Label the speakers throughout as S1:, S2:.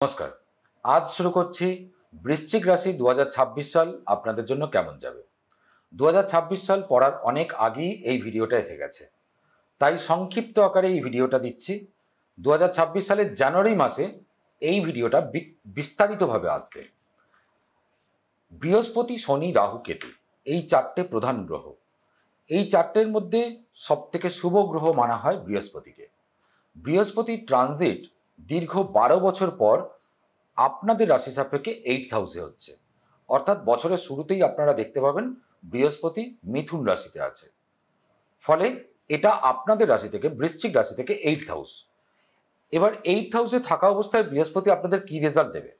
S1: নমস্কার। আজ শুরু করছি বৃশ্চিক রাশি ২০২৬ সাল আপনাদের জন্য কেমন যাবে। ২০২৬ সাল পড়ার অনেক আগেই এই ভিডিওটা এসে গেছে, তাই সংক্ষিপ্ত আকারে এই ভিডিওটা দিচ্ছি। ২০২৬ সালের জানুয়ারি মাসে এই ভিডিওটা বিস্তারিতভাবে আসবে। বৃহস্পতি, শনি, রাহু, কেতু এই চারটে প্রধান গ্রহ। এই চারটের মধ্যে সবথেকে শুভ গ্রহ মানা হয় বৃহস্পতিকে। বৃহস্পতির ট্রানজিট দীর্ঘ ১২ বছর পর আপনাদের রাশি সাপেক্ষে 8th হাউসে হচ্ছে, অর্থাৎ বছরের শুরুতেই আপনারা দেখতে পাবেন বৃহস্পতি মিথুন রাশিতে আছে। ফলে এটা আপনাদের রাশি থেকে, বৃশ্চিক রাশি থেকে 8th হাউস। এবার 8th হাউসে থাকা অবস্থায় বৃহস্পতি আপনাদের কি রেজাল্ট দেবে?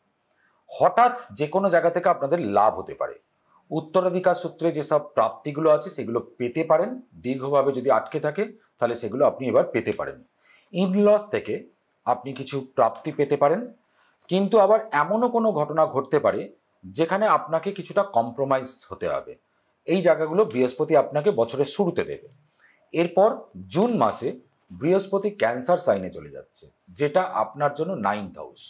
S1: হঠাৎ যে কোনো জায়গা থেকে আপনাদের লাভ হতে পারে। উত্তরাধিকার সূত্রে যেসব প্রাপ্তিগুলো আছে সেগুলো পেতে পারেন। দীর্ঘভাবে যদি আটকে থাকে তাহলে সেগুলো আপনি এবার পেতে পারেন। ইনলস থেকে আপনি কিছু প্রাপ্তি পেতে পারেন, কিন্তু আবার এমনও কোনো ঘটনা ঘটতে পারে যেখানে আপনাকে কিছুটা কম্প্রোমাইজ হতে হবে। এই জায়গাগুলো বৃহস্পতি আপনাকে বছরের শুরুতে দেবে। এরপর জুন মাসে বৃহস্পতি ক্যান্সার সাইনে চলে যাচ্ছে, যেটা আপনার জন্য 9th হাউস।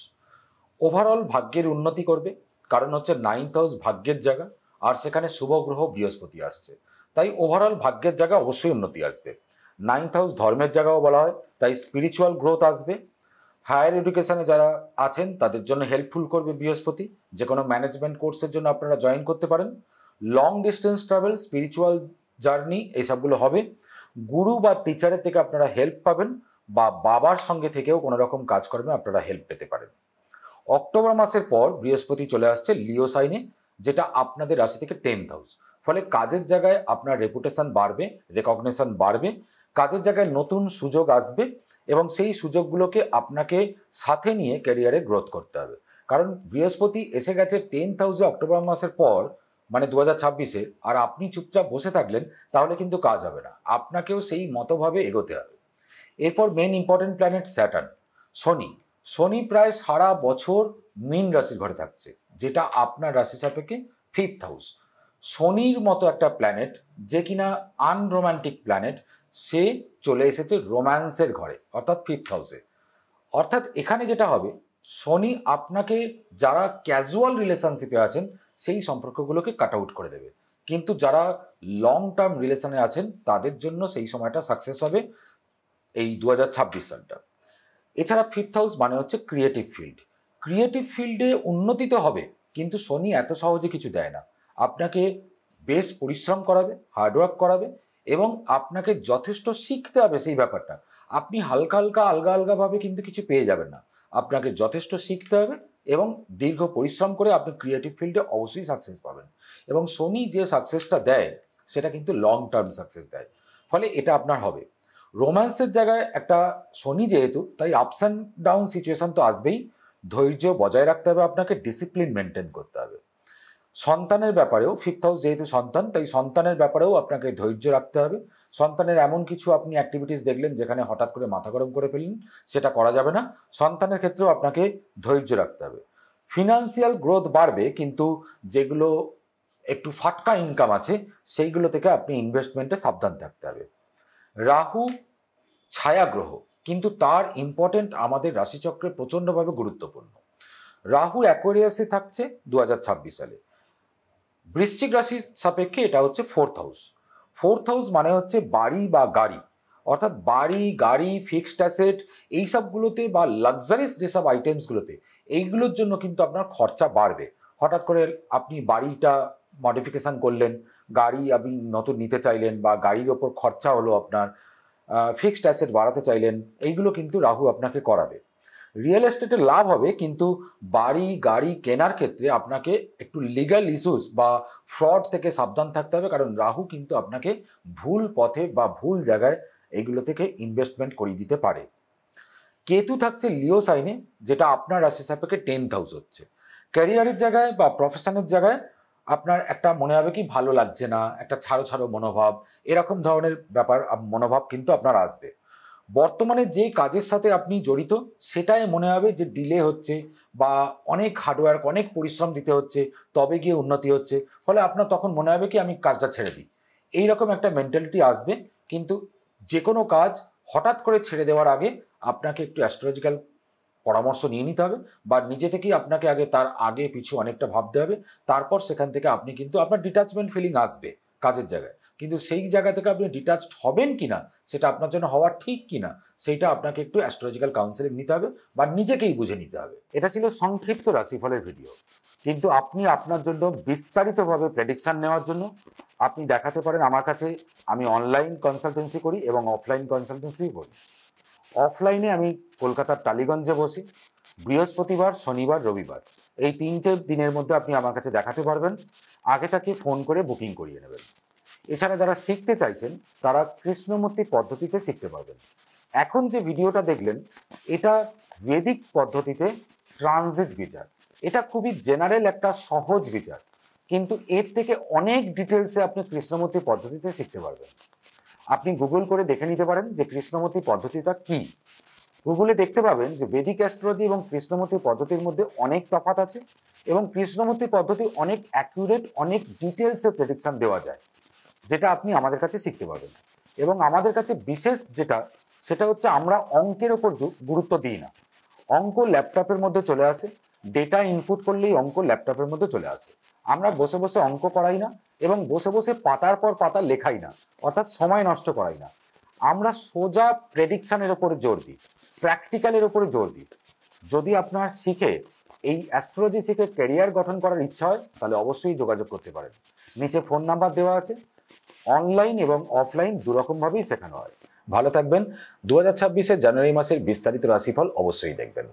S1: ওভারঅল ভাগ্যের উন্নতি করবে, কারণ হচ্ছে 9th হাউস ভাগ্যের জায়গা, আর সেখানে শুভ গ্রহ বৃহস্পতি আসছে, তাই ওভারঅল ভাগ্যের জায়গা অবশ্যই উন্নতি আসবে। 9th হাউস ধর্মের জায়গাও বলা হয়, তাই স্পিরিচুয়াল গ্রোথ আসবে। হায়ার এডুকেশনে যারা আছেন তাদের জন্য হেল্পফুল করবে বৃহস্পতি। যে কোনো ম্যানেজমেন্ট কোর্সের জন্য আপনারা জয়েন করতে পারেন। Long distance travel, spiritual journey এইসবগুলো হবে। গুরু বা টিচারের থেকে আপনারা হেল্প পাবেন, বা বাবার সঙ্গে থেকেও কোনো রকম কাজকর্মে আপনারা হেল্প পেতে পারেন। অক্টোবর মাসের পর বৃহস্পতি চলে আসছে লিও সাইনে, যেটা আপনাদের রাশি থেকে 10th হাউস। ফলে কাজের জায়গায় আপনার রেপুটেশন বাড়বে, রেকগনিশন বাড়বে, কাজের জায়গায় নতুন সুযোগ আসবে, এবং সেই সুযোগগুলোকে আপনাকে সাথে নিয়ে ক্যারিয়ারে গ্রোথ করতে হবে। কারণ বৃহস্পতি এসে গেছে 10th হাউসে অক্টোবর মাসের পর, মানে 2026-এ, আর আপনি চুপচাপ বসে থাকলেন তাহলে কিন্তু কাজ হবে না, আপনাকেও সেই মতোভাবে এগোতে হবে। এরপর মেন ইম্পর্টেন্ট প্ল্যানেট স্যাটার্ন, শনি। শনি প্রায় সারা বছর মীন রাশির ঘরে থাকছে, যেটা আপনার রাশি সাপেক্ষে 5th হাউস। শনির মতো একটা প্ল্যানেট, যে কিনা আনরোম্যান্টিক প্ল্যানেট, সে চলে এসেছে রোম্যান্সের ঘরে, অর্থাৎ 5th হাউসে। অর্থাৎ এখানে যেটা হবে, শনি আপনাকে, যারা ক্যাজুয়াল রিলেশনশিপে আছেন সেই সম্পর্কগুলোকে কাট আউট করে দেবে, কিন্তু যারা লং টার্ম রিলেশনে আছেন তাদের জন্য সেই সময়টা সাকসেস হবে এই 2026 সালটা। এছাড়া 5th হাউস মানে হচ্ছে ক্রিয়েটিভ ফিল্ড। ক্রিয়েটিভ ফিল্ডে উন্নতি তো হবে, কিন্তু শনি এত সহজে কিছু দেয় না। আপনাকে বেশ পরিশ্রম করাবে, হার্ডওয়ার্ক করাবে, এবং আপনাকে যথেষ্ট শিখতে হবে সেই ব্যাপারটা। আপনি হালকা হালকা আলগা আলগাভাবে কিন্তু কিছু পেয়ে যাবেন না, আপনাকে যথেষ্ট শিখতে হবে, এবং দীর্ঘ পরিশ্রম করে আপনি ক্রিয়েটিভ ফিল্ডে অবশ্যই সাকসেস পাবেন। এবং শনি যে সাকসেসটা দেয় সেটা কিন্তু লং টার্ম সাকসেস দেয়, ফলে এটা আপনার হবে। রোম্যান্সের জায়গায় একটা শনি যেহেতু, তাই আপস অ্যান্ড ডাউন সিচুয়েশন তো আসবেই। ধৈর্য বজায় রাখতে হবে, আপনাকে ডিসিপ্লিন মেনটেন করতে হবে। সন্তানের ব্যাপারেও 5th হাউস যেহেতু সন্তান, তাই সন্তানের ব্যাপারেও আপনাকে ধৈর্য রাখতে হবে। সন্তানের এমন কিছু আপনি অ্যাক্টিভিটিস দেখলেন যেখানে হঠাৎ করে মাথা গরম করে ফেললেন, সেটা করা যাবে না। সন্তানের ক্ষেত্রেও আপনাকে ধৈর্য রাখতে হবে। ফিনান্সিয়াল গ্রোথ বাড়বে, কিন্তু যেগুলো একটু ফাটকা ইনকাম আছে সেইগুলো থেকে আপনি ইনভেস্টমেন্টে সাবধান থাকতে হবে। রাহু ছায়া গ্রহ, কিন্তু তার ইম্পর্টেন্ট আমাদের রাশিচক্রে প্রচণ্ডভাবে গুরুত্বপূর্ণ। রাহু অ্যাকোয়ারিয়াসে থাকছে 2026 সালে। বৃশ্চিক রাশির সাপেক্ষে এটা হচ্ছে 4th হাউস। 4th হাউস মানে হচ্ছে বাড়ি বা গাড়ি, অর্থাৎ বাড়ি, গাড়ি, ফিক্সড অ্যাসেট, এইসবগুলোতে বা লাক্সারিস যেসব আইটেমসগুলোতে, এইগুলোর জন্য কিন্তু আপনার খরচা বাড়বে। হঠাৎ করে আপনি বাড়িটা মডিফিকেশন করলেন, গাড়ি আপনি নতুন নিতে চাইলেন, বা গাড়ির ওপর খরচা হলো আপনার, ফিক্সড অ্যাসেট বাড়াতে চাইলেন, এইগুলো কিন্তু রাহু আপনাকে করাবে। রিয়েল এস্টেটে লাভ হবে, কিন্তু বাড়ি গাড়ি কেনার ক্ষেত্রে আপনাকে একটু লিগ্যাল ইস্যুস বা ফ্রড থেকে সাবধান থাকতে হবে, কারণ রাহু কিন্তু আপনাকে ভুল পথে বা ভুল জায়গায় এইগুলো থেকে ইনভেস্টমেন্ট করিয়ে দিতে পারে। কেতু থাকছে লিও সাইনে, যেটা আপনার রাশি সাপেক্ষে 10th হাউস হচ্ছে। ক্যারিয়ারের জায়গায় বা প্রফেশনের জায়গায় আপনার একটা মনে হবে কি ভালো লাগছে না, একটা ছাড়ো ছাড়ো মনোভাব, এরকম ধরনের ব্যাপার, মনোভাব কিন্তু আপনার আসবে। বর্তমানে যে কাজের সাথে আপনি জড়িত সেটাই মনে হবে যে ডিলে হচ্ছে, বা অনেক হার্ডওয়ার্ক, অনেক পরিশ্রম দিতে হচ্ছে, তবে গিয়ে উন্নতি হচ্ছে। ফলে আপনার তখন মনে হবে কি আমি কাজটা ছেড়ে দিই, এইরকম একটা মেন্টালিটি আসবে। কিন্তু যে কোনো কাজ হঠাৎ করে ছেড়ে দেওয়ার আগে আপনাকে একটু অ্যাস্ট্রোলজিক্যাল পরামর্শ নিয়ে নিতে হবে, বা নিজে থেকেই আপনাকে আগে তার আগে পিছু অনেকটা ভাবতে হবে। তারপর সেখান থেকে আপনি কিন্তু আপনার ডিটাচমেন্ট ফিলিং আসবে কাজের জায়গায়, কিন্তু সেই জায়গা থেকে আপনি ডিটাচড হবেন কিনা, সেটা আপনার জন্য হওয়া ঠিক কিনা, সেইটা আপনাকে একটু অ্যাস্ট্রোলজিক্যাল কাউন্সেলিং নিতে হবে বা নিজেকেই বুঝে নিতে হবে। এটা ছিল সংক্ষিপ্ত রাশিফলের ভিডিও, কিন্তু আপনি আপনার জন্য বিস্তারিতভাবে প্রেডিকশন নেওয়ার জন্য আপনি দেখাতে পারেন আমার কাছে। আমি অনলাইন কনসালটেন্সি করি এবং অফলাইন কনসালটেন্সিও করি। অফলাইনে আমি কলকাতার টালিগঞ্জে বসি, বৃহস্পতিবার, শনিবার, রবিবার, এই 3টে দিনের মধ্যে আপনি আমার কাছে দেখাতে পারবেন। আগে তাকে ফোন করে বুকিং করিয়ে নেবেন। এছাড়া যারা শিখতে চাইছেন তারা কৃষ্ণমূর্তি পদ্ধতিতে শিখতে পারবেন। এখন যে ভিডিওটা দেখলেন এটা বৈদিক পদ্ধতিতে ট্রানজিট বিচার। এটা খুবই জেনারেল একটা সহজ বিচার, কিন্তু এর থেকে অনেক ডিটেলসে আপনি কৃষ্ণমূর্তি পদ্ধতিতে শিখতে পারবেন। আপনি গুগল করে দেখে নিতে পারেন যে কৃষ্ণমূর্তি পদ্ধতিটা কি। গুগলে দেখতে পাবেন যে বৈদিক অ্যাস্ট্রোলজি এবং কৃষ্ণমূর্তি পদ্ধতির মধ্যে অনেক তফাৎ আছে, এবং কৃষ্ণমূর্তি পদ্ধতি অনেক অ্যাকুরেট, অনেক ডিটেলসে প্রেডিকশন দেওয়া যায়, যেটা আপনি আমাদের কাছে শিখতে পারবেন। এবং আমাদের কাছে বিশেষ সেটা হচ্ছে আমরা অঙ্কের ওপর গুরুত্ব দিই না। অঙ্ক ল্যাপটপের মধ্যে চলে আসে, ডেটা ইনপুট করলেই অঙ্ক ল্যাপটপের মধ্যে চলে আসে। আমরা বসে বসে অঙ্ক করাই না এবং বসে বসে পাতার পর পাতা লেখাই না, অর্থাৎ সময় নষ্ট করাই না। আমরা সোজা প্রেডিকশনের ওপরে জোর দিই, প্র্যাকটিক্যালের ওপরে জোর দিই। যদি আপনার এই অ্যাস্ট্রোলজি শিখে ক্যারিয়ার গঠন করার ইচ্ছা হয় তাহলে অবশ্যই যোগাযোগ করতে পারেন। নিচে ফোন নাম্বার দেওয়া আছে। অনলাইন এবং অফলাইন দুরকমভাবেই শেখানো হয়। ভালো থাকবেন। 2026-এর জানুয়ারি মাসের বিস্তারিত রাশিফল অবশ্যই দেখবেন।